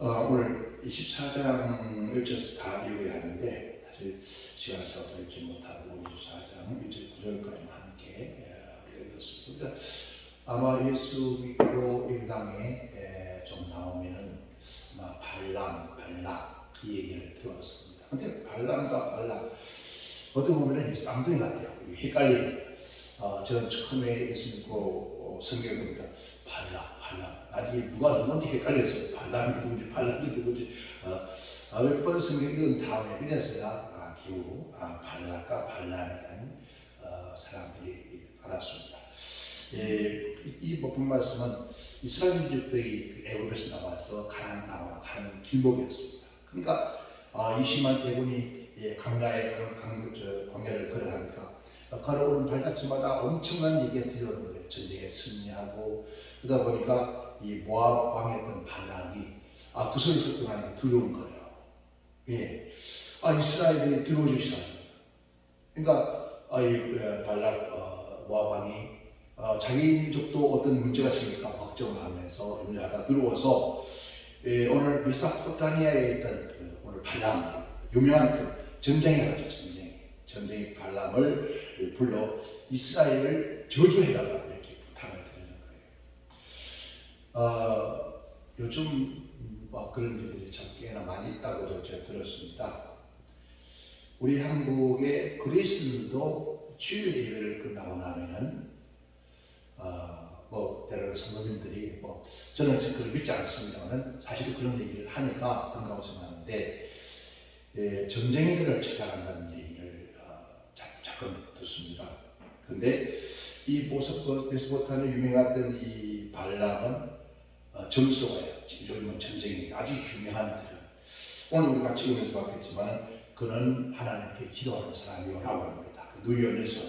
오늘 24장을 just 다 읽어야 하는데 사실 시간상 읽지 못하고 24장 1절 9절까지만 함께 우리가 읽었습니다. 아마 예수 믿고 이 땅에 좀 나오면은 아마 발락 이 얘기를 들었습니다. 근데 발락과 발락 어떻게 보면 쌍둥이 같아요. 헷갈려요. 저는 처음에 예수 믿고 성경을 보니까 발락 나중에 누가 누군지 헷갈렸어요. 발락이 누군지 몇 번 성경 읽은 다음에 그래서야 발락과 발락이라는 사람들이 알았습니다. 이 본 말씀은 이스라엘 민족들이 애굽에서 나와서 가나안 땅으로 가는 길목이었습니다. 그러니까 20만 대군이 광야에 광야를 걸어가니까 걸어오는 발자취마다 엄청난 얘기가 들려오는 거예요. 전쟁에 승리하고 그러다 보니까 이 모압 왕이었던 발락이 그 소리 듣고 나니까 두려운 거예요. 예, 이스라엘이 들어오시라. 그러니까 이 발락 모압 왕이 자기 민족도 어떤 문제가 생길까 걱정을 하면서 염려하다 들어와서 오늘 메소포타미아에 있던 오늘 발람 유명한 전쟁에 갔죠. 전쟁이 발람을 불러 이스라엘을 저주해달라 이렇게 부탁을 드리는 거예요. 요즘 그런 일들이 참 꽤나 많이 있다고 제가 들었습니다. 우리 한국의 그리스도도 주일 예배를 끝나고 나면은 때로는 성도님들이 저는 그걸 믿지 않습니다만 사실 그런 얘기를 하니까 그런가고 생각하는데 전쟁이들을 찾아간다는 얘기를 자꾸 듣습니다. 그런데 이 메소포타미아 유명했던 이 발람은 점수가 요즘은 전쟁이 아주 유명한 그런 오늘 우리 같이 보면서 봤겠지만 그는 하나님께 기도하는 사람이라고 합니다. 누이언에서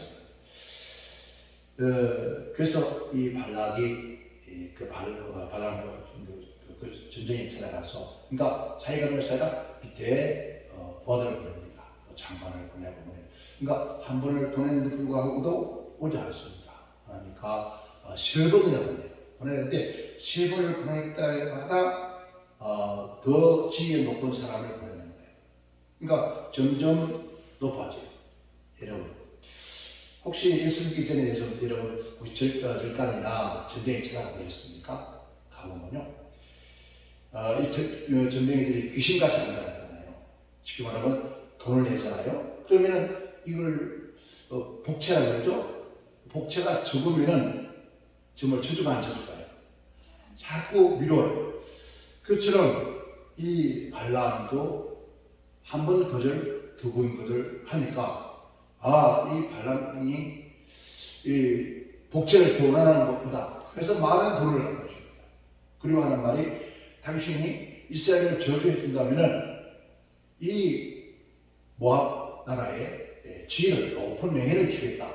그래서 이 발락이 발람을 전쟁에 찾아가서 그러니까 자기가 그래서 밑에 버들을 보냅니다. 장관을 보내고 그러니까 한 번을 보냈는데 불구하고도 오지 않습니다. 그러니까 3번이나 보내는데 3번을 보낼 때마다 더 지위에 높은 사람을 보내는 거예요. 그러니까 점점 높아져요. 여러분 혹시 예수 믿기 전에 여러분 우리 절간이나 전쟁에 찾아가보셨습니까? 가보면요 이 전쟁이들이 귀신같이 안다잖아요. 쉽게 말하면 돈을 내잖아요. 그러면은 이걸 복채라고 그러죠. 복채가 적으면은 정말 저주가 안 쳐줄까요? 자꾸 미뤄요. 그처럼 이 발람도 한 번 거절, 두 번 거절 하니까 이 발람이 이 복채를 더 원하는 것보다 그래서 많은 돈을 갚아줍니다. 그리고 하는 말이 당신이 이스라엘을 저주해준다면은 이 모압 나라에 지혜를 높은 명예를 주겠다.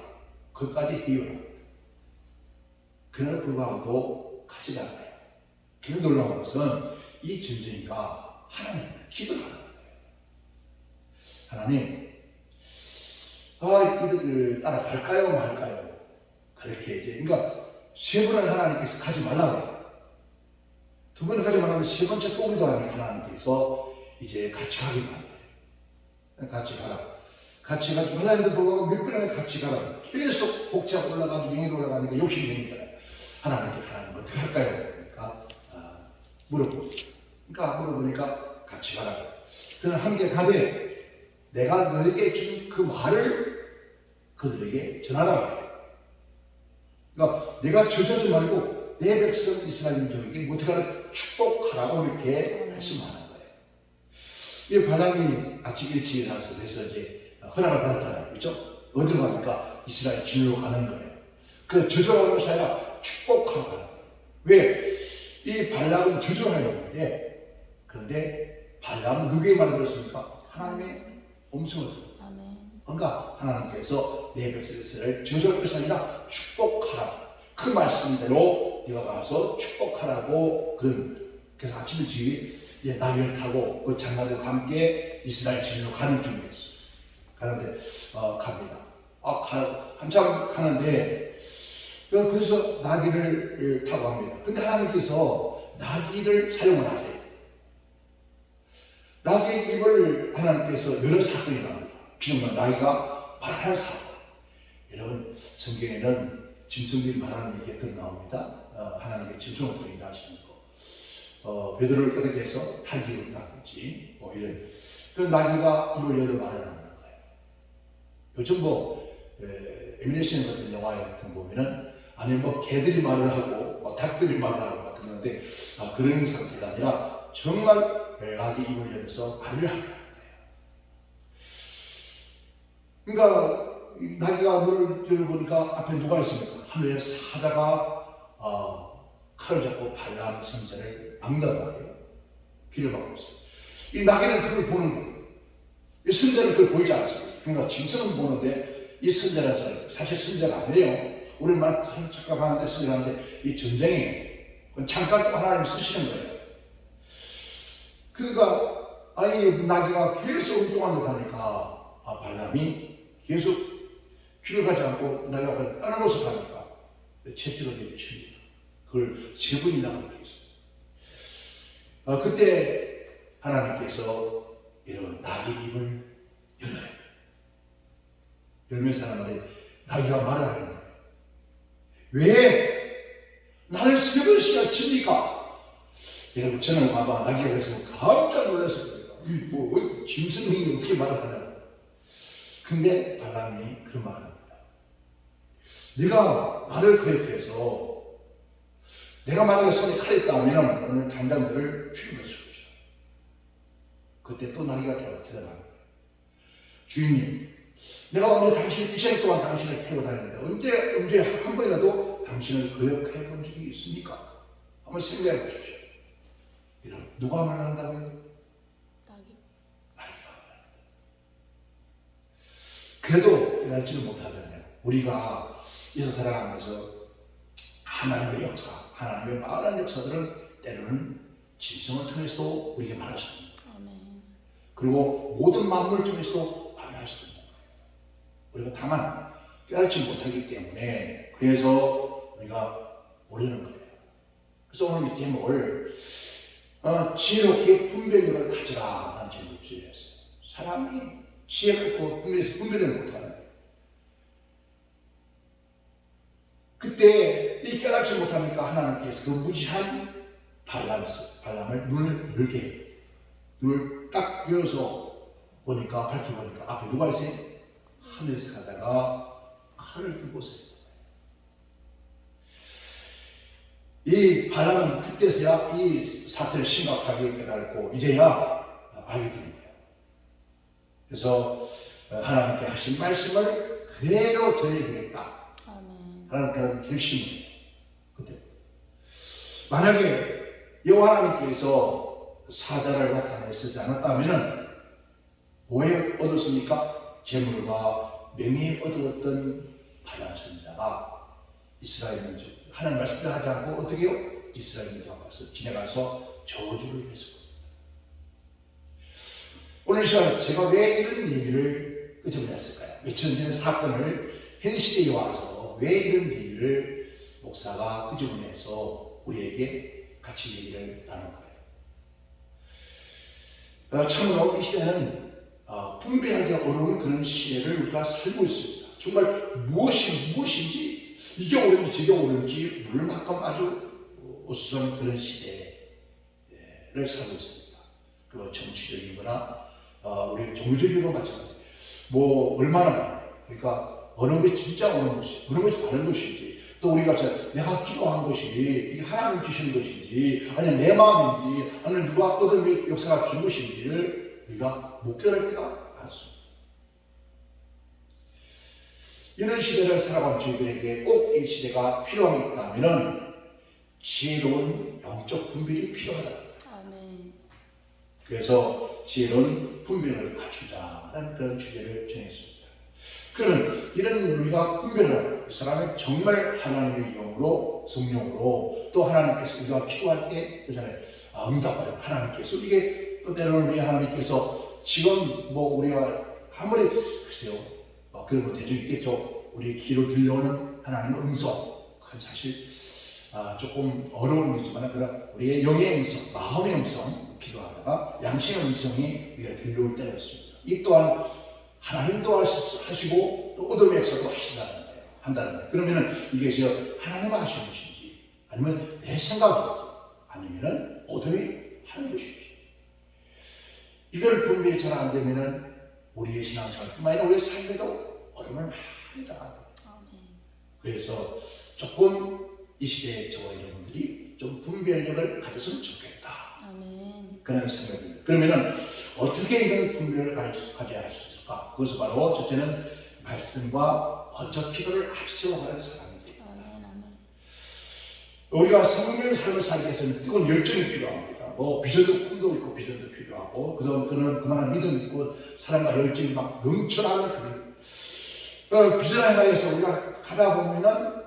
그것까지 희원합니다. 그러나 불구하고도 가지 않아요. 그 놀라운 것은 이 전쟁이가 하나님을 기도를 하는 거예요. 하나님, 이들을 따라갈까요 말까요? 그렇게 이제 그러니까 3번을 하나님께서 가지 말라고. 2번을 가지 말라고 3번째 또 기도하니 하나님께서 이제 같이 가기 바랍니다. 같이 가라. 같이 가지 말라는데 불구하고 몇 번이나 같이 가라. 계속 복잡 올라가고 명예도 올라가니까 욕심이 생기잖아요. 하나님 어떻게 할까요? 그러니까 물어보니까 같이 가라. 그러나 함께 가되 내가 너에게 준 그 말을 그들에게 전하라. 그러니까 내가 저주하지 말고 내 백성 이스라엘 민족에게 어떻게 하라 축복하라고 이렇게 말씀하는 거예요. 이 발람이 아침 일찍 일어나서 그래서 이제 허락을 받았잖아요. 그렇죠? 어디로 가니까 이스라엘 진로로 가는 거예요. 그 저주하는 것이 아니라 축복하러 가는 거예요. 왜? 이 발람은 저주하려고 하는데 그런데 발람은 누구의 말을 들었습니까? 하나님의 음성을 들었어요. 그러니까 하나님께서 내 백성 이스라엘을 저주할 것이 아니라 축복하라. 그 말씀대로 네가 가서 축복하라고 그래서 아침 일찍 나귀를 타고 그 장관들과 함께 이스라엘 진로로 가는 중이었어요. 가는데 갑니다. 한참 가는데 그래서 나귀를 타고 갑니다. 근데 하나님께서 나귀를 사용을 하세요. 나귀의 입을 하나님께서 여러 사건이 나옵니다. 지금 나귀가 말하는 사건. 여러분 성경에는 짐승들이 말하는 얘기가 나옵니다. 하나님의 짐승을 통해 일하시는 거. 베드로를 끄덕여서 탈기를 한다든지 뭐 이런 그런 나귀가 입을 열어 말하는 거예요. 요즘 애니메이션 같은 영화 같은 거 보면은 아니면 개들이 말을 하고 닭들이 말을 하고 같은 건데 그런 상태가 아니라 정말 나귀 입을 열어서 말을 하게 하는 거예요. 그러니까 나귀가 문을 열어보니까 앞에 누가 있습니까? 하늘에 사자가 칼을 잡고 발람 선자를 막는단 말이에요. 귀를 막고 있어요. 이 나귀는 그걸 보는 거예요. 이 선자는 그걸 보이지 않습니다. 그러니까 짐승은 보는데 이 선자라는 사람 사실 선자가 아니에요. 우리만 착각하는데 선자라는데 이 전쟁이 잠깐 또 하나님 쓰시는 거예요. 그러니까 이 나귀가 계속 운동하는 데 가니까 발람이 계속 귀를 가지 않고 나귀가 다른 곳을 가니까 채찍을 내리칩니다. 그걸 3번이나 그렇게 했어요. 그때 하나님께서 이런 나귀 입을 열어요. 열면서 하는 말이 나귀가 말을 하는 거예요. 왜 나를 3번씩이나 칩니까? 여러분 저는 아마 나귀가 그래서 깜짝 놀랐을 거예요. 짐승이 어떻게 말을 하냐고. 근데 발람이 그런 말을 합니다. 네가 나를 거역해서 내가 만약에 손에 칼이 있다면 오늘 당장 너를 죽임했을 거죠. 그때 또 나귀가 대답하는 거예요. 주인님, 내가 언제 당신의 2시간 동안 당신을 패고 다녔는데 언제 한 번이라도 당신을 거역해 본 적이 있습니까? 한번 생각해 보십시오. 이런 누가 말한다고요? 나귀가 말합니다. 그래도 깨닫지를 못하잖아요. 우리가 이서 살아가면서 하나님의 역사, 하나님의 많은 역사들은 때로는 짐승을 통해서도 우리에게 말할 수 있는 거예요. 그리고 모든 만물을 통해서도 말할 수 있는 거예요. 우리가 다만 깨닫지 못하기 때문에 그래서 우리가 모르는 거예요. 그래서 오늘 이 제목을 지혜롭게 분별력을 가져라 라는 제목을 지어졌어요. 사람이 지혜가 있고 분별을 못하는 거예요. 그때 이 깨닫지 못하니까 하나님께서 그 무지한 발람을 눈을 열게 해요. 눈을 딱 열어서 보니까 밝혀보니까 앞에 누가 있어요? 하늘에서 가다가 칼을 들고 있어요. 이 발람은 그때서야 이 사태를 심각하게 깨달고 이제야 알게 된 거예요. 그래서 하나님께 하신 말씀을 그대로 전해드리겠다 하는 그런 결심을 해요. 그때 만약에 여호와 하나님께서 사자를 나타내시지 않았다면 뭐에 얻었습니까? 재물과 명예에 얻었던 발람 선지자가 이스라엘 민족 하나님 말씀을 하지 않고 어떻게 해요? 이스라엘 민족 앞에서 지나가서 저주를 했습니다. 오늘 시간 제가 왜 이런 얘기를 끄집어냈을까요? 며칠 전 사건을 현 시대에 와서 왜 이런 얘기를 목사가 끄집어내서 우리에게 같이 얘기를 나눈 거예요. 참으로 이 시대는 분별하기 어려운 그런 시대를 우리가 살고 있습니다. 정말 무엇인지 이게 옳은지 저게 옳은지 물만큼 아주 어수선한 그런 시대를 살고 있습니다. 그리고 정치적인 거나 우리 종교적인 거 마찬가지. 얼마나 많아요. 그러니까 어느 게 진짜 옳은 것이, 어느 것이 바른 것인지, 또 우리가 내가 기도한 것이 이게 하나님 주신 것인지, 아니면 내 마음인지, 아니면 누가 어떤 역사가 준 것인지를 우리가 못 깨달을 때가 많습니다. 이런 시대를 살아가는 저희들에게 꼭 이 시대가 필요한 게 있다면 지혜로운 영적 분별이 필요하다. 아멘. 그래서 지혜로운 분별을 갖추자라는 그런 주제를 정했습니다. 그러면 이런 우리가 분별을 사람의 정말 하나님의 영으로 성령으로 또 하나님께서 우리가 필요할 때 그잖아요. 응답하여 하나님께서 이게 또 때로는 우리 하나님께서 지금 우리가 아무리 글쎄요 그런 거 대충 있겠죠. 우리 귀로 들려오는 하나님의 음성 그건 사실 조금 어려운 일이지만 그런 우리의 영의 음성, 마음의 음성 기도하다가 양심의 음성이 우리가 들려올 때가 있습니다. 이 또한 하나님도 하시고 또 어둠에서도 한다는 거예요. 그러면은 이게 하나님 하시는 것인지 아니면 내 생각인지 아니면은 어둠이 하는 것인지 이걸 분별이 잘 안 되면은 우리의 신앙생활뿐만 아니라 우리의 삶에도 어려움을 많이 당합니다. 그래서 조금 이 시대의 저와 여러분들이 좀 분별력을 가졌으면 좋겠다. 아멘. 그런 생각이 듭니다. 그러면은 어떻게 이런 분별을 가져야 할 수 있을까? 그것은 바로 첫째는 말씀과 먼저 기도를 앞세워가는 사람이죠. 아멘. 아멘. 우리가 성령의 삶을 살기 위해서는 뜨거운 열정이 필요합니다. 비전도 꿈도 있고 비전도 필요하고 그만한 믿음이 있고 사랑과 열정이 막 넘쳐나는 그런 비전을 향해서 우리가 가다 보면은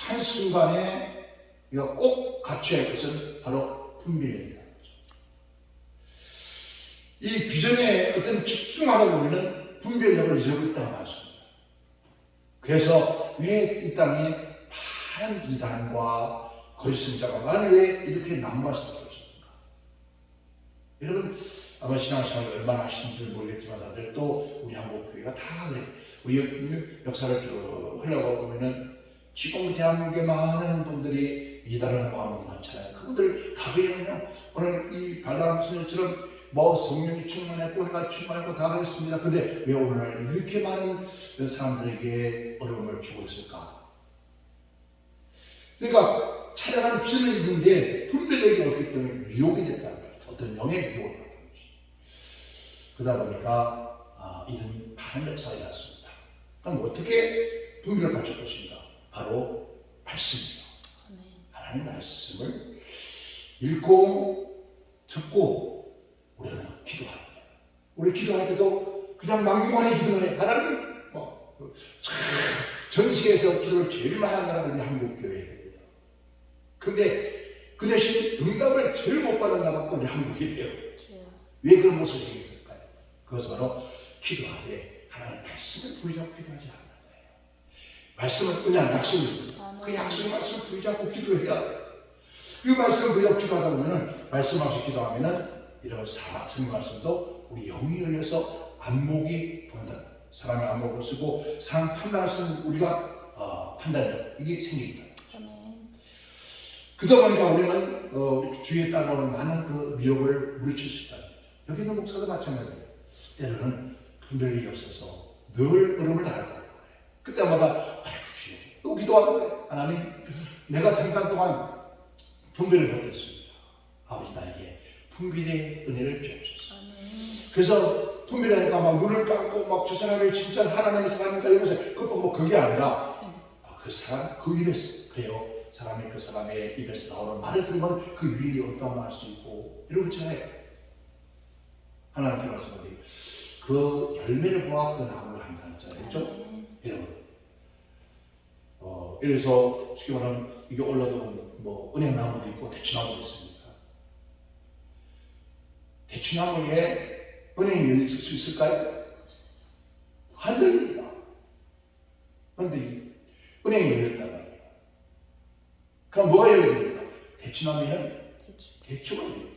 한 순간에 우리가 꼭 갖춰야 할 것은 바로 분별입니다. 이 비전에 어떤 집중하다 보면은 분별력을 잃어버릴 때가 많습니다. 그래서 왜 이 땅에 많은 이단과 거짓선자가 왜 이렇게 난무할 수밖에 없습니까? 여러분 아마 신앙생활을 얼마나 하시는지 모르겠지만 다들 또 우리 한국교회가 다 그래. 우리 역사를 쭉 흘러가보면은 지금 대한민국에 많은 분들이 이단을 모하는 많잖아요. 그분들 다 그냥 오늘 이 발람 선생님처럼 성령이 충만했고 우리가 충만했고 다 그랬습니다. 근데 왜 오늘날 이렇게 많은 사람들에게 어려움을 주고 있을까? 그러니까 찾아가는 비전을 잃는데 분별력이 없기 때문에 미혹이 됐다는 거예요. 어떤 영의 미혹을 받는 거죠. 그러다 보니까 이런 많은 역사가 일어났습니다. 그럼 어떻게 분별을 갖출 것인가? 바로 말씀입니다. 하나님 말씀을 읽고 듣고 우리는 기도하는 거예요. 우리 기도할 때도 그냥 막무가내 기도해. 하나님 전 세계에서 기도를 제일 많이 하는 나라가 우리 한국교회예요. 근데 그 대신 응답을 제일 못 받는 나라가 또 우리 한국이에요. 왜 그런 모습이 생겼을까요? 그것은 바로 기도하되 하나님 말씀을 부여잡고 기도하지 않는 거예요. 말씀은 그냥 약속입니다. 그 약속의 말씀을 부여잡고 기도해야 돼요. 그 말씀을 부여잡고 기도하다 보면은 말씀 없이 기도하면은 이런 성경 말씀도 우리 영이 열려서 안목이 본다. 사람의 안목을 쓰고 사람 판단을 쓰는 우리가 판단력 이게 생깁니다. 그러다 보니까 우리는 우리 주위에 따라오는 많은 그 미혹을 물리칠 수 있다는 거죠. 여기 있는 목사도 마찬가지예요. 때로는 분별력이 없어서 늘 얼음을 나갔다는 거예요. 그때마다 아이고 주여 또 기도하는 거예요. 하나님 내가 잠깐 동안 분별을 못했습니다. 아버지 나에게 분별의 은혜를 주옵소서. 그래서 분별하니까 막 눈을 감고 막 저 사람이 진짜 하나님의 사람인가 이러면서 그게 아니라 그 사람 그 입에서 그래요. 사람이 그 사람의 입에서 나오는 말을 들으면 그 위인이 어떤 말 수 있고 이런 것처럼 하나님께 말씀하세요. 그 열매를 보아 그 나무를 한다는 했잖아요. 그렇죠? 여러분 이래서 쉽게 말하면 이게 올라도 은행나무도 있고 대추나무도 있습니다. 대추나무에 은행이 열릴 수 있을까요? 안 열립니다. 그런데 은행이 열렸단 말이에요. 그럼 뭐가 열립니까? 대추나무에는 대추가 열려요.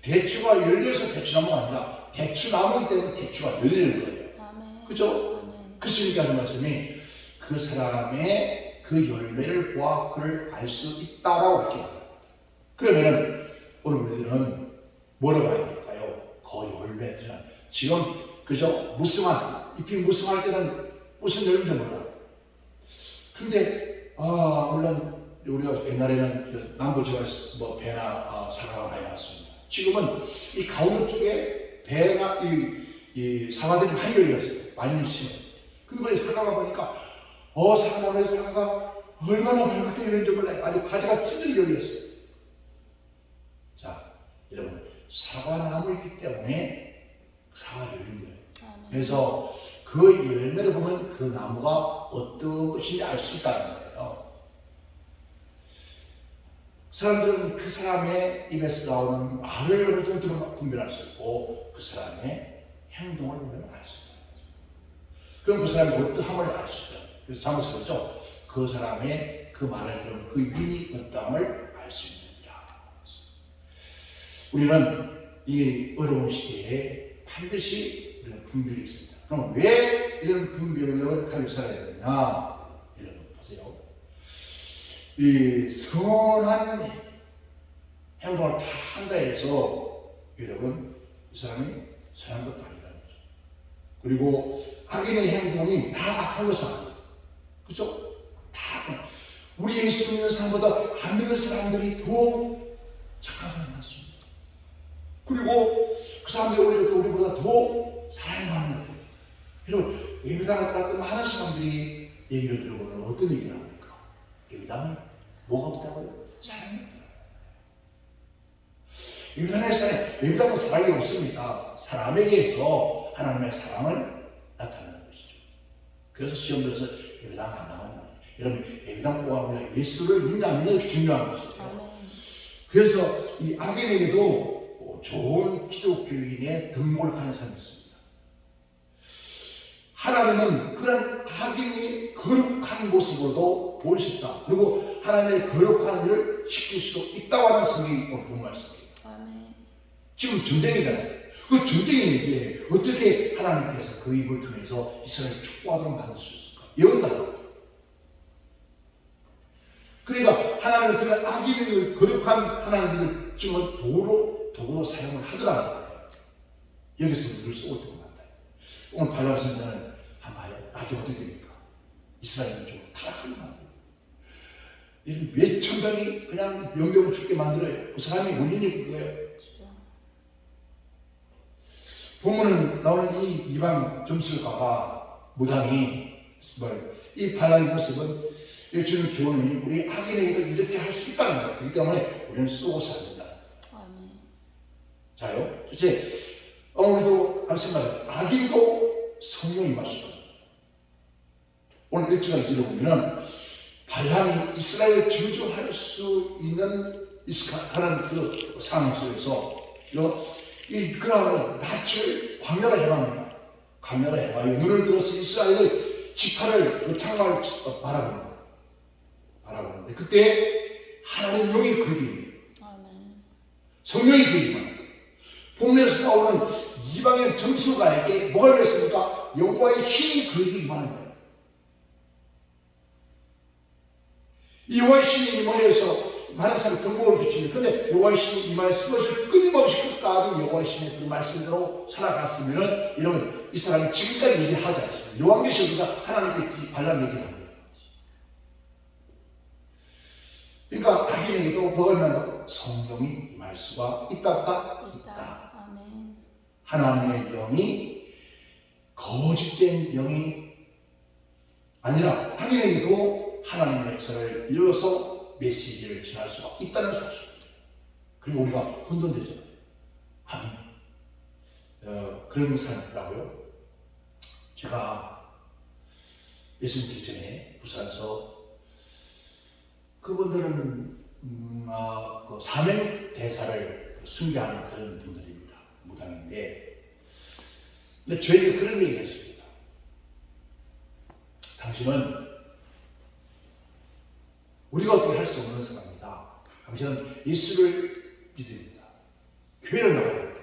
대추가 열려서 대추나무가 아니라 대추나무이기 때문에 대추가 열리는 거예요. 그죠? 그러니까 하는 말씀이 그 사람의 그 열매를 보아 그를 알 수 있다라고 했죠. 그러면은 오늘 우리들은 뭐를 봐야 될까요? 그 열매들은 지금 그죠? 잎이 무성할 때는 무슨 열매인지 몰라. 근데 물론 우리가 옛날에는 남부지가 배나 사과가 많이 나왔습니다. 지금은 이 가운데 쪽에 배나 이 사과들이 많이 열렸어요. 많이 심어요. 근데 사과가 보니까 사과나무에 사과가 얼마나 밝게 열리는지 몰라요. 아주 가지가 찢어져 열렸어요. 자, 여러분 사과나무이기 때문에 사과가 열린 거예요. 그래서 그 열매를 보면 그 나무가 어떤 것인지 알 수 있다는 거예요. 사람들은 그 사람의 입에서 나오는 말을 어느 정도로 분별할 수 있고 그 사람의 행동을 보면 알 수 있다는 거죠. 그럼 그 사람의 어떠함을 알 수 있어요. 그래서 잘못했죠. 그 사람의 그 말을 들으면 그 인이 어떠함을 알 수 있느니라. 우리는 이 어려운 시대에 반드시 이런 분별이 있습니다. 그럼 왜 이런 분별을 가지고 살아야 되느냐? 여러분 보세요. 이 선한 행동을 다 한다 해서 여러분 이 사람이 선한 것도 아니라는 거죠. 그리고 악인의 행동이 다 악한 것은 아니에요. 그렇죠? 다 우리 예수 믿는 사람보다 안 믿는 사람들이 더 착한 사람이 많습니다. 그리고 그 사람들이 오히려 또 우리보다 더 사랑이 많은 것들. 여러분 예배당을 갈 때 많은 사람들이 얘기를 들어보면 어떤 얘기를 합니까? 예배당은 뭐가 없다고요? 사랑이 없다. 예배당은 사랑이 없습니다. 사람에게서 하나님의 사랑을 나타내는 것이죠. 그래서 시험 들어서 예배당 안 나간다. 여러분 예배당 보아하면 예수를 믿는 안 믿는 게 중요한 것이죠. 그래서 이 악인에게도 좋은 기독교인의 등록하는 사람이 있습니다. 하나님은 그런 악인이 거룩한 모습으로도 볼 수 있다. 그리고 하나님의 거룩한 일을 시킬 수도 있다고 하는 성경이 본 말씀입니다. 지금 전쟁이잖아요. 그 전쟁인데 어떻게 하나님께서 그 입을 통해서 이스라엘을 축복하도록 만들 수 있을까? 예언다. 그러니까 하나님은 그런 악인을 거룩한 하나님을 지금 도구로 사용을 하더라는 거예요. 여기서 우리를 쏘고 들어간다. 오늘 발람 선자는 한번 봐요. 나중에 어떻게 됩니까? 이스라엘은 좀 타락하는 거예요. 몇천 명이 그냥 영병을 죽게 만들어요. 그 사람이 원인이 그거예요. 본문은 나오는 이 이방 점술가가 무당이 이 발람의 모습은 주는 교훈이 우리 악인에게도 이렇게 할 수 있다는 거예요. 그렇기 때문에 우리는 쏘고서 안 된다. 자요. 둘째, 우리도 앞서 말해 악인도 성령이 임할 수가 있어요. 오늘 1절을 들어보면 발람이 이스라엘을 저주할 수 있는 가난 그 상황 속에서 그러면 낯을 광야로 행합니다. 광야로 행하여 눈을 들어서 이스라엘의 지파를 창마를 바라보는데 그때 하나님 영이 그에게 임해요. 성령이 그에게 임합니다. 본문에서 나오는 이방의 점수가에게 뭐가 임했습니까? 여호와의 신이 그에게 임하는 거예요. 이 여호와의 신이 임하여서 많은 사람이 등복을 붙입니다. 그런데 여호와의 신이 임하여서 그것을 끊임없이 끝까지 여호와의 신의 그 말씀대로 살아갔으면 이런 이 사람이 지금까지 얘기를 하지 않습니다. 요한계시록에서 하나님께 발람 얘기를 합니다. 그러니까 악인에게도 뭐가 임한다고? 성령이 임할 수가 있다. 하나님의 영이 거짓된 영이 아니라 악인에게도 하나님의 역사를 이루어서 메시지를 전할 수가 있다는 사실. 그리고 우리가 혼돈되잖아요. 아멘. 그런 사람이 있더라고요. 제가 예수 믿기 전에 부산에서 그분들은 그 사명 대사를 숭배하는 그런 분들입니다. 무당인데, 근데 저에게 그런 얘기를 했습니다. 당신은 우리가 어떻게 할 수 없는 사람이다. 당신은 예수를 믿습니다. 교회를 나가야 된다.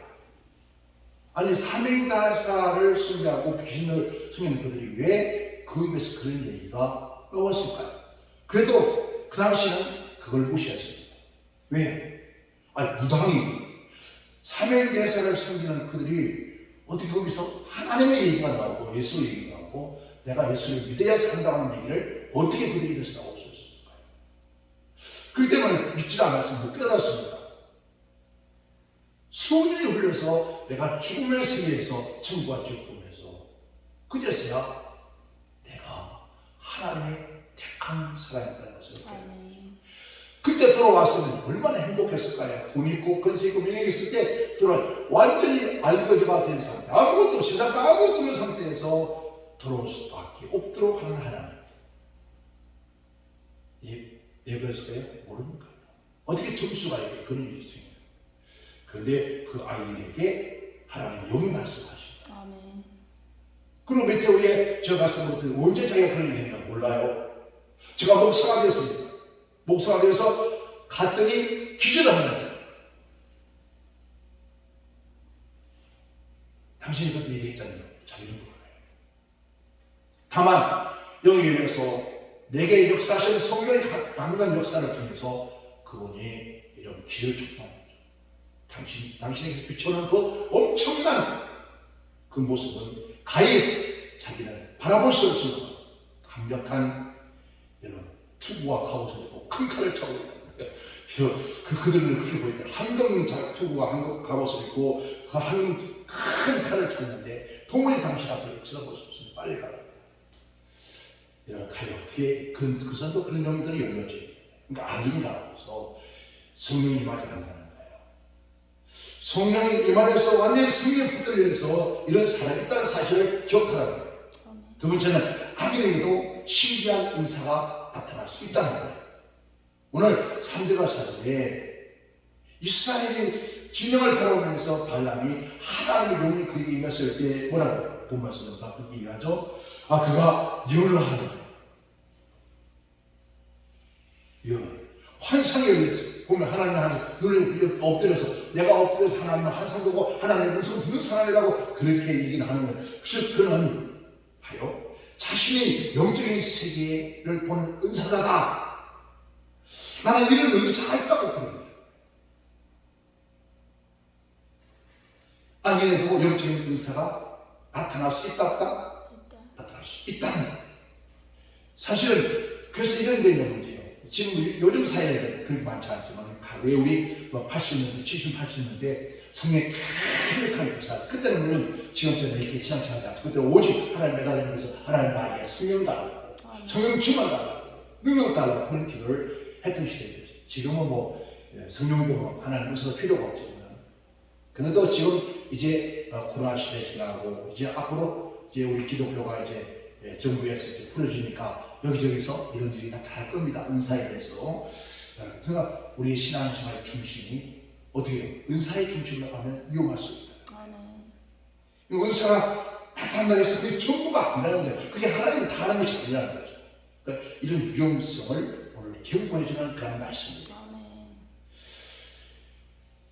아니 사명대사를 숭배하고 귀신을 숭배하는 그들이 왜 그 입에서 그런 얘기가 나왔을까요? 그래도 그 당시는 그걸 무시했습니다. 왜? 아니 무당이 사명대사를 섬기는 그들이 어떻게 거기서 하나님의 얘기가 나오고 예수 얘기가 나오고 내가 예수를 믿어야 산다는 얘기를 어떻게 그들이 입에서 나올 수 있었을까요? 그렇기 때문에 믿지 않았습니다. 못 깨달았습니다. 수년이 흘러서 내가 죽음의 세계에서 천국과 지옥에서 그제서야 내가 하나님의 택한 사람이라는 것을 깨달았습니다. 그때 돌아왔으면 얼마나 행복했을까요? 돈 있고 근세 있고 명예 있을 때 완전히 알거지가 된 상태, 아무것도 세상 아무것도 없는 상태에서 돌아올 수밖에 없도록 하는 하나님. 예, 그랬을까요? 모릅니까? 어떻게 점수가 이렇게 그런 일이 있습니까? 그런데 그 아이에게 하나님 영이 말씀하십니다. 아멘. 그리고 몇 해 후에 제가 말씀드렸더니 언제 자기가 그런 일을 했나 몰라요. 제가 너무 상하게 했습니다. 목사가 되어서 갔더니 기절을 하는 거예요. 당신이 그때 얘기했잖아요. 자기는 몰라요. 다만 여기에서 내게 역사하신 성령의 강한 역사를 통해서 그분이 이런 길을 촉발합니다. 당신에게 비춰오는 그 엄청난 그 모습은 가히에서 자기는 바라볼 수 없지만 강력한 이런 투구와 갑옷을 입고 큰 칼을 차고 있다. 그들은 그렇게 보이다. 황금 투구와 황금 갑옷을 입고 그 한 큰 칼을 차는데 도무지 당신 앞을 쳐다볼 수 없으니 빨리 가라. 이런 칼이 어떻게 그 선도 그런 용기들이 열렸지. 그러니까 악인이라고 해서 성령이 임하지 않는다는 거예요. 성령이 임하여서 완전히 성령에 붙들려서 이런 사람이 있다는 사실을 기억하라는 거예요. 두 번째는 악인에게도 신비한 은사가 나타날 수 있다는 거예요. 오늘 3대가 사도에 이스라엘이 진영을 바라보면서 발람이 하나님의 영이 그에게 임했을 때 뭐라고 본 말씀으로 그렇게 얘기하죠. 그가 예언을 하는 거예요. 예언을. 환상이 열렸어요. 보면 하나님 눈을 엎드려서 내가 엎드려서 하나님을 환상 보고 하나님의 음성 듣는 사람이라고 그렇게 얘기를 하는 거예요. 그래서 그는 봐요. 자신이 영적인 세계를 보는 은사자다. 나는 이런 은사가 있다고 그래요. 악인에도 영적인 은사가 나타날 수 있다 없다? 나타날 수 있다는 거예요. 사실은 그래서 이런 데 있는 문제예요. 지금 요즘 사회에 그렇게 많지 않지만 과거에 우리 80년대, 70, 80년대 성령이 강력하게 부사. 그때는 물론 지금처럼 이렇게 신앙생활하지 않고 그때는 오직 하나님 매달리는 것에서 하나님 나에게 성령 달라고 성령 충만 달라고 능력 달라고 그런 기도를 했던 시대죠. 지금은 성령도 하나님 의사가 필요가 없지만 그런데도 지금 이제 코로나 시대 지나고 이제 앞으로 이제 우리 기독교가 이제 정부에서 이제 풀어지니까 여기저기서 이런 일이 나타날 겁니다. 은사에 대해서. 그러니까 우리 신앙생활의 중심이 어떻게 해요? 은사의 중심으로 가면 위험할 수 있다. 은사가 나타난다고 해서 그게 전부가 아니라는 거예요. 그게 하나님이 다 하는 것이 아니라는 거죠. 그러니까 이런 위험성을 오늘 경고해주는 그런 말씀입니다.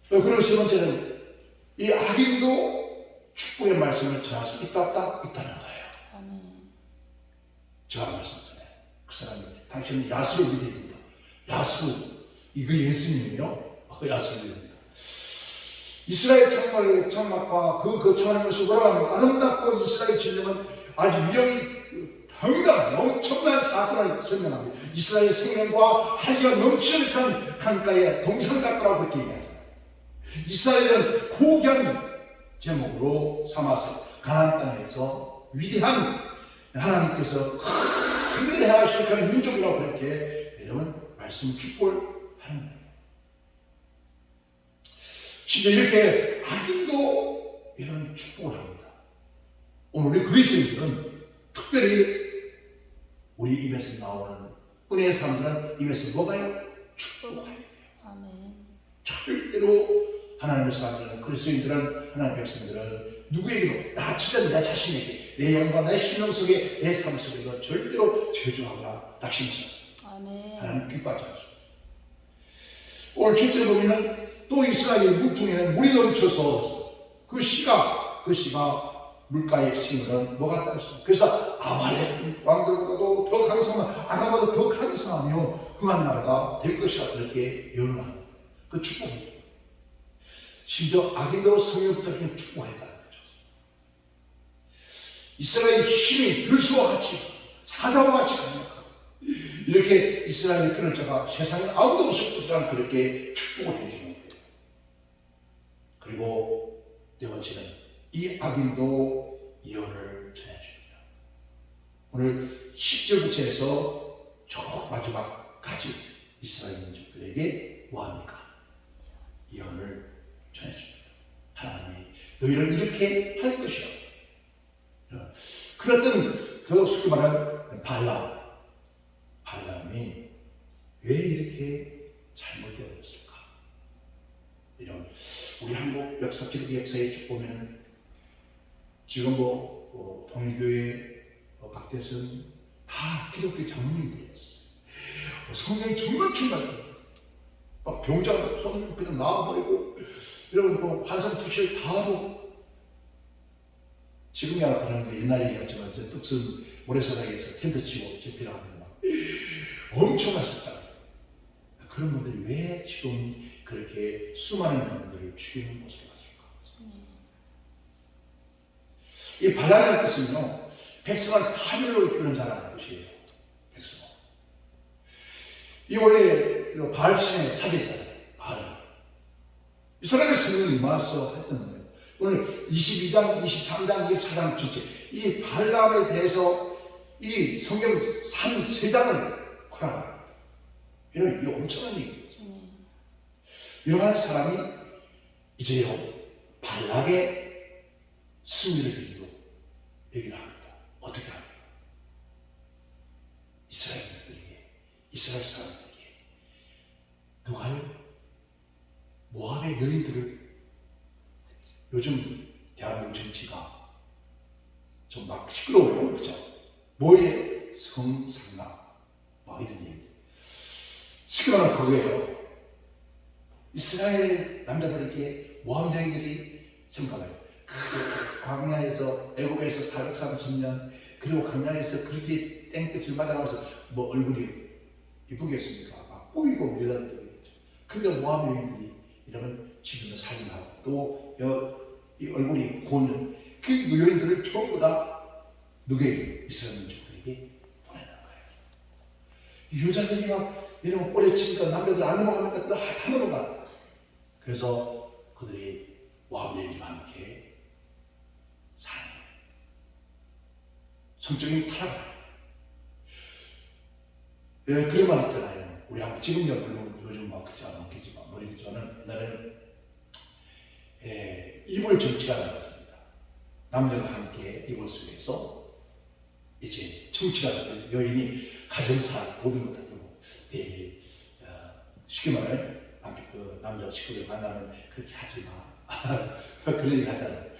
그리고 세 번째는 이 악인도 축복의 말씀을 전할 수 있다 없다? 있다는 거예요. 제가 말씀드려요. 그 사람이 당신은 야수를 믿어야 된다. 야수, 이거 예수님이에요. 야수를 믿어야 된다. 이스라엘 장막과 그 거처하는 것이 뭐라고 아름답고 이스라엘 진영은 아주 위험이 당당 엄청난 사건을 설명합니다. 이스라엘 생명과 활기가 넘치는 강가의 동산 같더라고 그렇게 얘기하잖아요. 이스라엘은 고귀한 제목으로 삼아서 가나안 땅에서 위대한 하나님께서 큰 일을 행하실 그런 민족이라고 그렇게 여러분 말씀 축복을 하는 거예요. 진짜 이렇게 악인도 이런 축복을 합니다. 오늘 우리 그리스도인들은 특별히 우리 입에서 나오는 은혜의 사람들은 입에서 뭐가요? 축복을 해야 돼요. 절대로 하나님의 사람들은 그리스도인들은 하나님의 백성들은 누구에게도 나 진짜 내 자신에게 내 영과 내 신령 속에 내 삶 속에서 절대로 저주하거나 낙심하지 않습니다. 하나님 기뻐하지 않습니다. 오늘 7절 보면은 또 이스라엘 물통에는 물이 넘쳐서 그 씨가 물가에 심으면 뭐가 따르습니까? 그래서 아말렉 왕들보다도 더 강성한 아람보다 더 강성하며 흥한 나라가 될 것이라 그렇게 예언을 합니다. 그 축복을 심지어 악인도 성령부터 축복했다는 거죠. 이스라엘의 힘이 들수와 같이 사자와 같이 강력하고 이렇게 이스라엘의 끊을 자가 세상에 아무도 없을 것이라 그렇게 축복을 해주는 거예요. 그리고 네 번째는 이 악인도 예언을 전해줍니다. 오늘 10절부터 해서 쭉 마지막까지 이스라엘 민족들에게 뭐합니까? 예언을 전해줍니다. 하나님이 너희를 이렇게 할 것이라. 그랬던 그 쉽게 말하는 발람이 왜 이렇게 잘못되었을까? 이런 우리 한국 역사, 기독교 역사에 쭉 보면 지금 통일교회 박대선 다 기독교 장로님들이었어요. 성령이 정말 충만해요. 막 병자가 손 그냥 나와버리고 이러면 뭐 환상투실 다 하고. 지금이야 그러는데 옛날에 얘기했지만 저 뚝섬 모래사장에서 텐트 치고 집회를 하면 막 엄청 맛있다. 그런 분들이 왜 지금 그렇게 수많은 영혼들을 죽이는 모습을 봤을까? 이 발람이라는 뜻은요, 백성을 하늘로 이끄는 자라는 뜻이에요. 백성. 이 원래 바알신의 사제잖아요. 바알. 이 사람의 성령이 임하서 했던 거예요. 오늘 22장, 23장, 24장 전체 이 발람에 대해서 이 성경 3장을 허락합니다. 이런 이 엄청난 얘기예요. 이러한 사람이 이제요 발락의 승리를 이기로 얘기를 합니다. 어떻게 합니까? 이스라엘 사람들에게 누가요? 모압의 여인들을 요즘 대한민국 정치가 좀 막 시끄러워요. 그죠? 뭐에 성상납 막 이런 얘기들. 시끄러운 그거예요. 이스라엘 남자들에게 모함 여인들이 생각해요. 광야에서 애굽에서 430년 그리고 광야에서 그렇게 땡볕을 맞아가면서 뭐 얼굴이 이쁘겠습니까? 막 꼬이고 여자들이겠죠. 근데 모함 여인들이 이러면 지금은 살인하고 또 이 얼굴이 고운 그 여인들을 전부 다 누구에게? 이스라엘 민족들에게 보내는 거예요. 이 여자들이 막 이러면 꼬리 치니까 남자들 안 넘어가니까 다 넘어가. 그래서 그들이 모함 여인과 함께 사는 거예요. 성적인 타락. 예, 그런 말 있잖아요. 우리 한번 지금요 물론 요즘 막 그렇지 않겠지만 우리 저는 옛날에는 이불 정치라는 것입니다. 남녀가 함께 이불 속에서 이제 정치가 된 여인이 가정사 모든 것을 하고 쉽게 말하면 남자 식구들 만나면 그렇게 하지 마. 그런 얘기 하잖아요.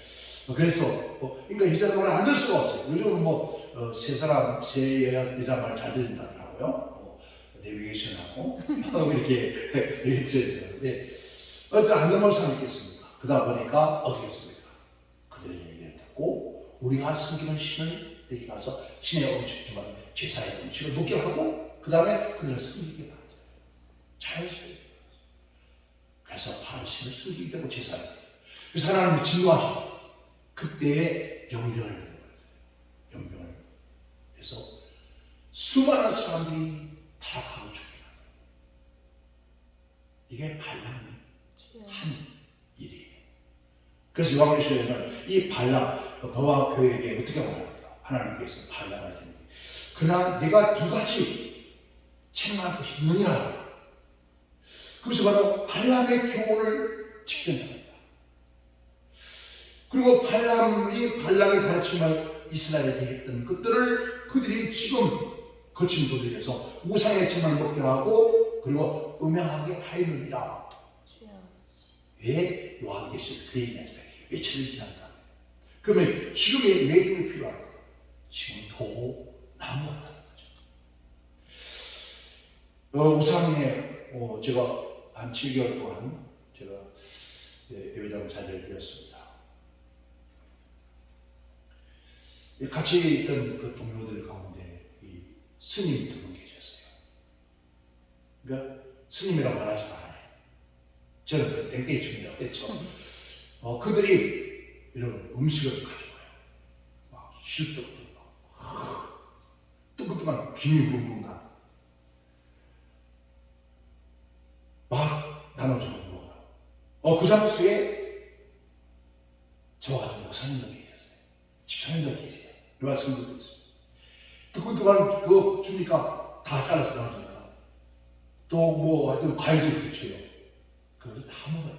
그래서 그러니까 여자 말을 안 들 수가 없어요. 요즘은 뭐 세 여자 말 잘 들린다더라고요. 내비게이션하고 이렇게 얘기 들어야 되는데 어떻게 안 넘어갈 사람이 있겠습니까? 그러다 보니까 어떻게 했습니까? 그들의 얘기를 듣고 우리가 섬기는 신을 여기 가서 신의 음식지만 제사의 음식을 먹게 하고 그 다음에 그들을 섬기게 만들어요. 자연스럽게. 그래서 바로 신을 섬기게 되고 제사를 해요. 그래서 하나님이 진노하시고 그때에 영병을 내는 거예요. 영병을. 그래서 수많은 사람들이 타락하고 죽게 만들어요. 이게 발람이 한 일이에요. 그래서 요한계시록에서는 이 발람, 너와 교회에게 어떻게 말합니까? 하나님께서 발람을 했는데 그러나 내가 두 가지 책망할 것이 있느니라. 그래서 바로 발람의 교훈을 지켜야 합니다. 그리고 발람이 가르침을 이스라엘에게 했던 것들을 그들이 지금 거친 도들에서 우상의 침을 먹게 하고 그리고 음행하게 하였느니라. 왜 요한계시록에서 그 얘기했어요? 왜 천년이 지난다? 그러면 지금의 외교가 필요할까? 지금 더 난무하다는 거죠. 우상에 제가 한 7개월 동안 제가 예배당 자리를 드렸습니다. 같이 있던 그 동료들 가운데 이 스님이 두 분 계셨어요. 그러니까 스님이라고 말하지도 않아요. 저는 땡땡이 중이라고 했죠. 그들이 이런 음식을 가져와요. 막 슈떡도 막 뜨끈뜨끈한 김이 부르는 막 나눠주고 먹어요. 그 장소에 저와 같은 목사님도 계셨어요. 집사님도 계세요. 이 말씀도 드렸어요. 뜨끈뜨끈한 그거 주니까 다 잘라서 나눠주니까 또 뭐 하여튼 과일도 이렇게 줘요. 그걸 다 먹어요.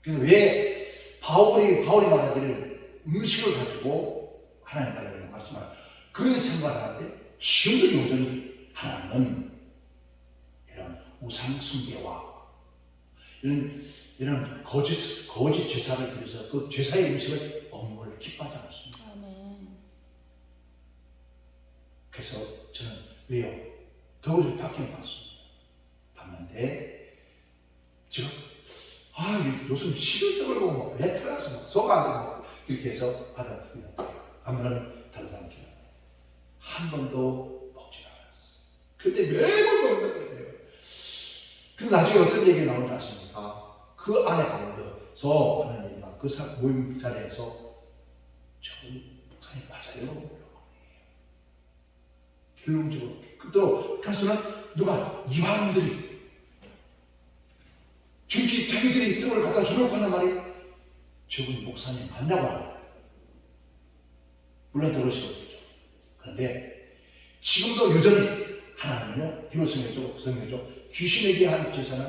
그래서 왜 바울이 말하기를 음식을 가지고 하나님 나라를 말씀하라 그런 생각을 하는데 지금도 여전히 하나님은 이런 우상 숭배와 이런 거짓 제사를 드려서 그 제사의 음식을 먹는 걸 기뻐하지 않습니다. 그래서 저는 왜요? 더울을 밖에 봤습니다. 봤는데 제가 요즘 식은떡을 보고 배 틀어서 속 안 되고 이렇게 해서 받아들입니다. 아무런 다른 사람 주는 한 번도 먹지 않았어요. 근데 매번 먹는 거예요. 그럼 나중에 어떤 얘기가 나오는지 아십니까? 그 안에 가운데서 하나님과 그 모임 자리에서 저 목사님 맞아요. 결론적으로 또 가서는 누가 이방인들이 자기들이 떡을 갖다 주려고 하는 말이 저분 목사님 맞냐고 하는 거예요. 물론 들으시겠죠. 그런데 지금도 여전히 하나님은요, 기록성경적, 성경적 귀신에게 한 제사는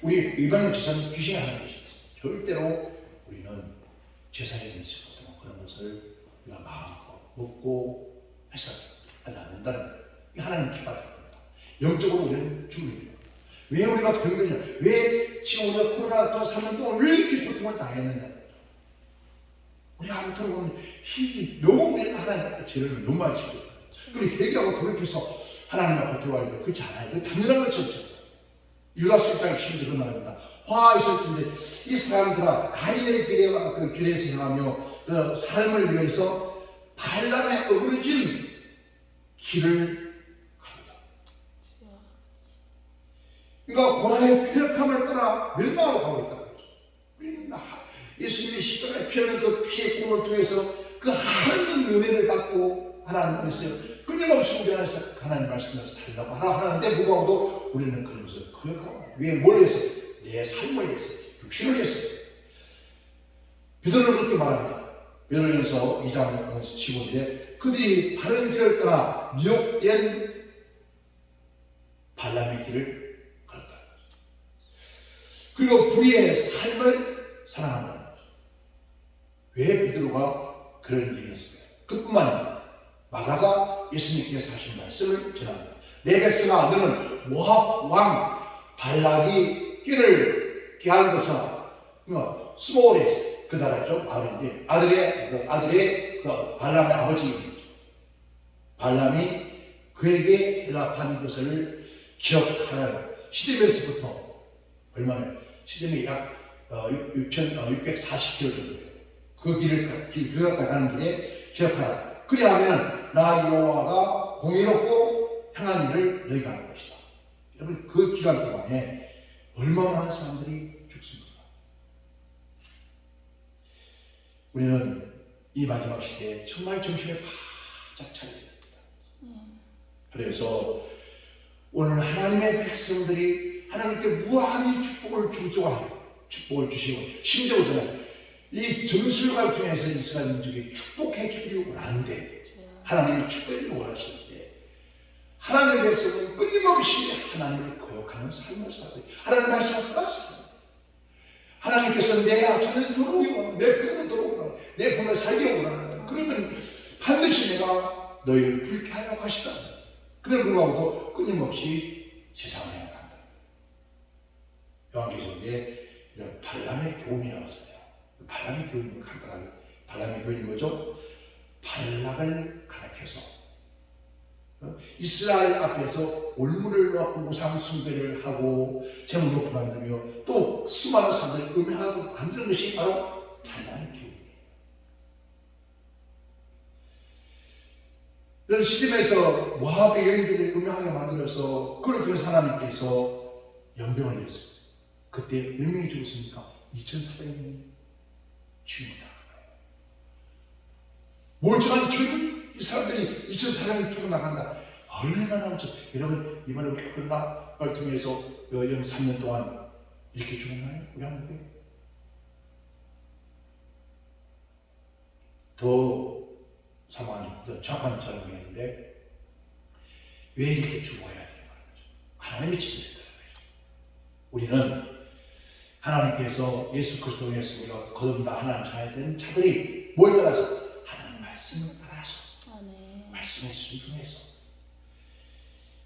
우리 일반인 제사는 귀신이 하는 것입니다. 절대로 우리는 제사에 있는 그런 것을 우리가 마음껏 먹고 해서 안 된다는 거예요. 하나님 기뻐합니다. 영적으로 우리는 죽습니다. 왜 우리가 병들냐? 왜 지금 우리가 코로나 또 3년 동안 왜 이렇게 고통을 당했느냐? 우리가 한번 들어보면 너무 우리는 하나님 앞에 죄를 너무 많이 지고 있다. 그리고 회개하고 돌이켜서 하나님 앞에 들어와야 돼. 그렇지 않아요. 당연한 것처럼. 유다스 입장에 힘들어 그런 말입니다. 화 있을 텐데 이 사람들아 가인의 길에서 행하며 그 삶을 위해서 발람에 어우러진 길을 가도다. 그러니까 고라의 폐역함을 떠나 멸망으로 가고 있다는 거죠. 우리는 예수님이 십자가에 피하는 그 피의 꿈을 통해서 그 하나님의 은혜를 받고 하나님 안에서 끊임없이 우리 안에서 하나님 말씀을 살려고 하는데 무거워도 우리는 그런 것을 거역하고 왜 뭘 위해서? 내 삶을 위해서, 육신을 위해서. 베드로는 그렇게 말합니다. 베드로전서 2장 15절에 그들이 바른 길을 떠나 미혹된 발람의 길을 걸었다는 거죠. 그리고 불의의 삶을 사랑한다는 거죠. 왜 베드로가 그런 얘기를 했을까요? 그뿐만 아니라 마가가 예수님께서 하신 말씀을 전합니다. 내 백성아 너는 모압 왕 발락이 길을 피한 것은 스몰에 그 나라죠. 마을인데 아들의 그 발람의 아버지입니다. 발람이 그에게 대답한 것을 기억하여 시드메에서부터 얼마나 시드메 약 640km 정도 돼요. 그 길을 가는 길에 기억하라. 그리하면 나 여호와가 공의롭고 행한 일을 너희가 할 것이다. 여러분 그 기간 동안에 얼마나 많은 사람들이 죽습니까? 우리는 이 마지막 시대에 정말 정신을 바짝 차려야 됩니다. 그래서 오늘 하나님의 백성들이 하나님께 무한히 축복을 주시고 심지어 저는 이 전술가를 통해서 이스라엘 민족이 축복해 주기를 원하는데 하나님이 축복해 주기를 원하시는데 하나님의 백성은 끊임없이 하나님을 거역하는 삶을 살아요. 하나님 말씀을 떠났습니다. 하나님께서 내 자녀들 돌아오기 원하는 내 품으로 돌아오기 원하는 내 품에 살기 원하는 그러면 반드시 내가 너희를 불쾌하려고 하시다. 그래 불구하고도 끊임없이 세상을 향한다. 요한계시록에 이런 발람의 교훈이 나오잖아요. 발람의 교훈이 간단하게 발람의 교훈이 뭐죠? 발락을 가르쳐서 이스라엘 앞에서 올무를 놓고 우상 숭배를 하고 제물 높게 만들며 또 수많은 사람들이 음행하고 만드는 것이 바로 발람의 교훈이에요. 이런 시즘에서 모압의 여인들을 음행하게 만들어서 그걸 통해서 하나님께서 연병을 내렸습니다. 그때 몇 명이 죽었습니까? 2,400명이 죽입니다. 멀쩡한 젊은 이 사람들이 2,400명 죽어나간다. 얼마나 엄청 여러분 이번에 코로나를 통해서 연 3년 동안 이렇게 죽었나요? 우리 한국에? 더 상황이 더 정확한 잘 모르겠는데 왜 이렇게 죽어야 되는 거죠? 하나님이 지으셨다는 거예요. 우리는 하나님께서 예수 그리스도에서 우리가 거듭나 하나님 자녀된 자들이 뭘 따라서? 하나님 말씀을 따라서 말씀에 순종해서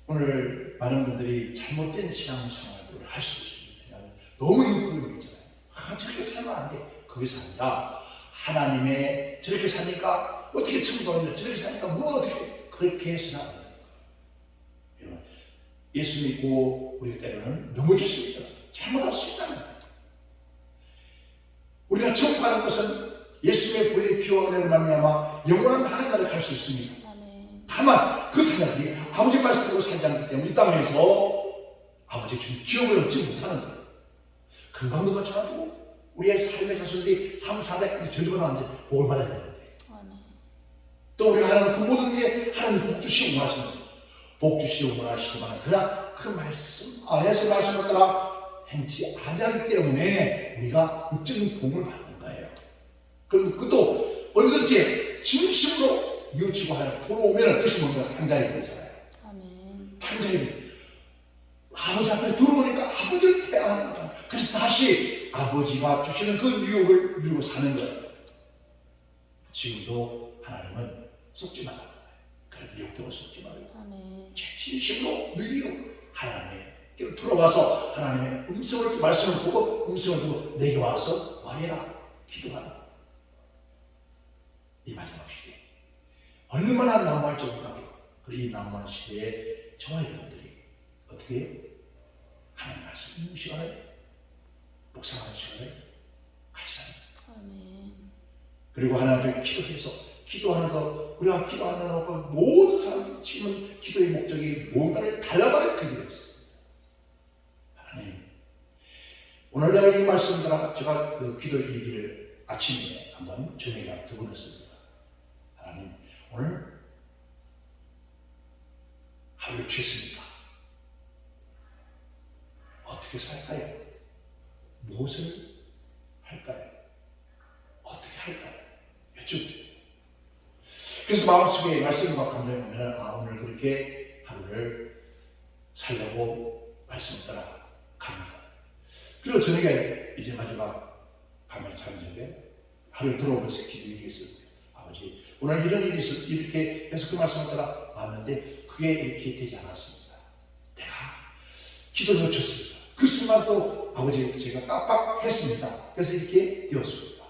오늘 많은 분들이 잘못된 신앙생활을 할 수도 있습니다. 너무 인권이 있잖아요. 저렇게 살면 안 돼. 거기서 아니라 하나님의 저렇게 사니까 어떻게 천국 가는데 저렇게 사니까 뭐 어떻게 그렇게 해서는 안 됩니다. 여러분, 예수 믿고 우리가 때로는 넘어질 수 있다. 잘못할 수 있다는 거예요. 우리가 천국 가는 것은 예수님의 보혈의 피와 은혜로 말미암아 영원한 하늘나라를 갈 수 있습니다. 다만 그 자녀들이 아버지 말씀으로 살지 않기 때문에 이 땅에서 아버지의 준 기업을 얻지 못하는 거예요. 건강도 마찬가지고 우리의 삶의 자손들이 3, 4대까지 저주받아 완전히 복을 받아야 되는데 또 우리가 하는 그 모든 게 하나님 복 주시기 원하시는 거예요. 복 주시기 원하시지만 그러나 그 말씀 안에서 말씀을 따라 행치 아니하기 때문에 우리가 육적인 복을 받는 거예요. 그럼 그것도 얼마든지 진심으로 이웃치고 하여 돌아오면 그것이 뭔가 탕자의 거잖아요. 탕자의 거. 아버지 앞에 들어오니까 아버지를 태양하는 거잖아요. 그래서 다시 아버지가 주시는 그 유혹을 누리고 사는 거예요. 지금도 하나님은 속지 말라고 해요. 그래 미혹되고 속지 말고 진심으로 누리고 하나님의 길을 들어와서 하나님의 음성을 말씀을 보고 음성을 듣고 내게 와서 구하라 기도하라. 이 마지막 시대에 얼마나 난무할 적인가. 그리고 이 난무한 시대에 저와 여러분들이 어떻게 해요? 하나님 말씀 있는 시간에 묵상하는 시간에 같이 하는 그리고 하나님 앞에 기도해서 기도하는 것 우리가 기도하는 것 모든 사람들이 지금 기도의 목적이 뭔가를 달라버릴 기도였어요. 하나님 오늘 내가 이 말씀들아 제가 그 기도 얘기를 아침에 한번 저녁에 두 번 했습니다. 하나님 오늘 하루를 취했습니다. 어떻게 살까요? 무엇을 할까요? 어떻게 할까요? 여쭙고 그래서 마음속에 말씀과 감정이 오면 오늘 그렇게 하루를 살려고 말씀을 따라 갑니다. 그리고 저녁에 이제 마지막 밤에 잠자게 하루에 들어오면서 기도했습니다. 아버지 오늘 이런 일이 있어 이렇게 해서 그 말씀을 따라 왔는데 그게 이렇게 되지 않았습니다. 내가 기도를 놓쳤습니다. 그 순간도 아버지 제가 깜빡했습니다. 그래서 이렇게 되었습니다.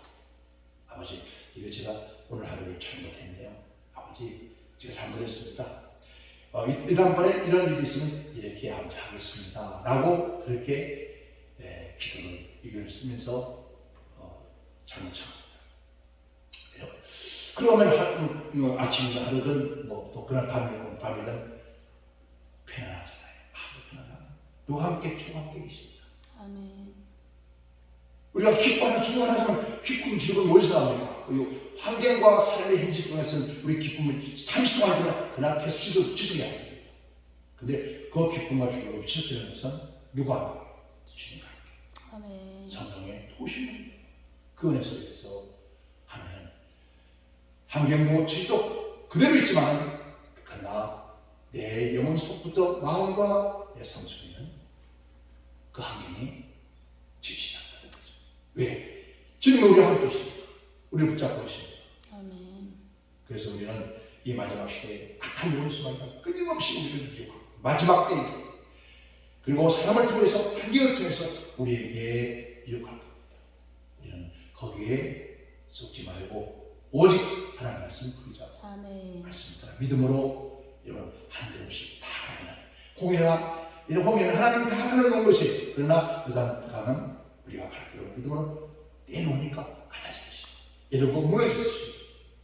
아버지 이거 제가 오늘 하루를 잘못했네요. 아버지 제가 잘못했습니다. 이 다음번에 이런 일이 있으면 이렇게 아버지 하겠습니다. 라고 그렇게 기도를 이걸 쓰면서 잘못합니다. 그러면 아침이든 하루든 또 그날 밤이든 편안하잖아요. 편안하고 누가 함께 주와 함께 계십니다. 아멘. 우리가 기뻐하는 주와 하나님은 기쁨 즐거움 어디서 나옵니까? 환경과 삶의 현실 중에서는 우리 기쁨을 잠시 동안 그날 계속 지속해야 합니다. 근데 그 기쁨과 즐거움을 지속되는 것은 누가? 주님과 함께. 아멘. 성령의 도우심입니다. 그 은혜 속에서 하나님 환경도 질도 그대로 있지만 그러나 내 영혼 속부터 마음과 내 성숙에는 그 환경이 지치지 않다는 거죠. 왜? 주님은 우리와 함께 계십니다. 우리를 붙잡고 계십니다. 아멘. 그래서 우리는 이 마지막 시대에 악한 원수만과 끊임없이 우리를 유혹하고 마지막 때에 그리고 사람을 통해서 환경을 통해서 우리에게 유혹할 겁니다. 우리는 거기에 속지 말고 오직 하나님 말씀 붙잡고 말씀 따라 믿음으로 여러분 한데없이 다 가는 홍해가 이런 홍해는 하나님이 다 가는 것이 그러나 요단강은 우리가 갈 길을 믿음으로 내놓으니까 갈라지듯이 이러고 무너지듯이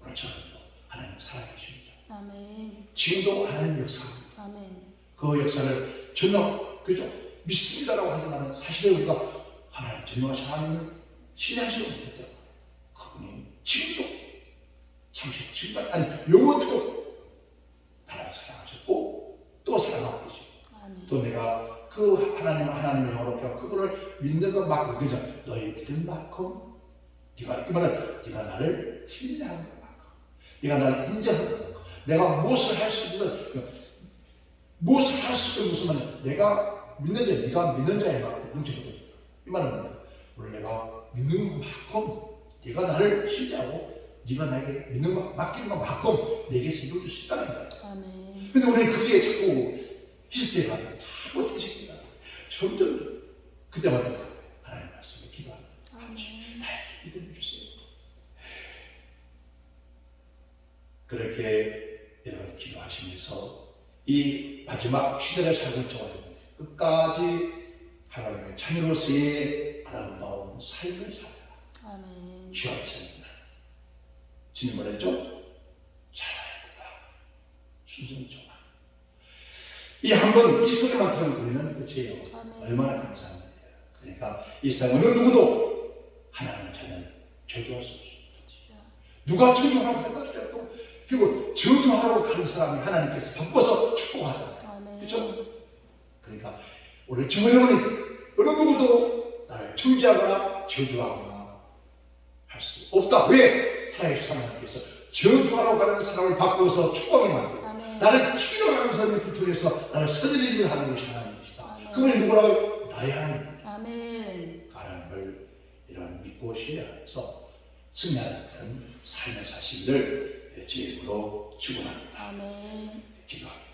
오늘 저녁도 하나님 살아계십니다. 아멘. 지금도 하나님 역사합니다. 아멘. 그 역사를 전혀 그죠 믿습니다라고 하지만 사실은 우리가 하나님 전능하신 하나님을 신뢰하지 못했다. 그분이 지금도 잠시 지금까지 아니 영원토록 나를 사랑하셨고 또 사랑하고 계시고 또 내가 그 하나님의 영어롭게 하고 그분을 믿는 것만큼 그죠 너의 믿음 만큼 네가 이 말은 네가 나를 신뢰하는 것만큼 네가 나를 인정하는 것만큼 내가 무엇을 할 수 있는 무엇을 할 수 있는 무슨 말이야 내가 믿는 자 네가 믿는 자의 만큼 눈치 보다 이 말은 뭐야 오늘 내가 믿는 것만큼 네가 나를 신뢰하고 네가 나에게 믿는 것 맡기는 것만큼 내게서 이루어질 수 있다는 거야. 아멘. 근데 우리는 그게 자꾸 희석돼가 자꾸 퇴색돼가 점점 그때마다 하나님 말씀을 기도하는 아버지 나에게 믿음을 주세요. 그렇게 여러분 기도하시고 이 마지막 시대를 살고 있죠. 끝까지 하나님의 자녀로서의 아름다운 삶을 살아라. 아멘. 주 앞에서는 주님 말했죠? 잘해야 된다. 순순정한. 이 한번 이 소리만 들으면 우리는 끝이에요. 아멘. 얼마나 감사합니다. 그러니까 이 세상 어느 누구도 하나님의 자녀를 저주할 수 없습니다. 주여. 누가 저주하라고 할까? 또 그리고 저주하라고 하는 사람이 하나님께서 바꿔서 축복하잖아요. 아멘. 그렇죠? 그러니까 오늘 저 여러분이 어느 누구도 나를 정죄하거나 저주하거나 할 수 없다. 왜? 살아계신 하나님께서 저주하라고 하는 사람을 바꿔서 축복하게 만들고 아멘. 나를 추격하는 사람을 부통해서 나를 서드리기를 하는 것이 하나님이시다. 아멘. 그분이 누구라고? 나의 하나님. 아멘. 하나님을 이런 믿고 신뢰하면서 승리하는 삶의 사실을 제 이름으로 축원합니다. 아멘. 기도합니다.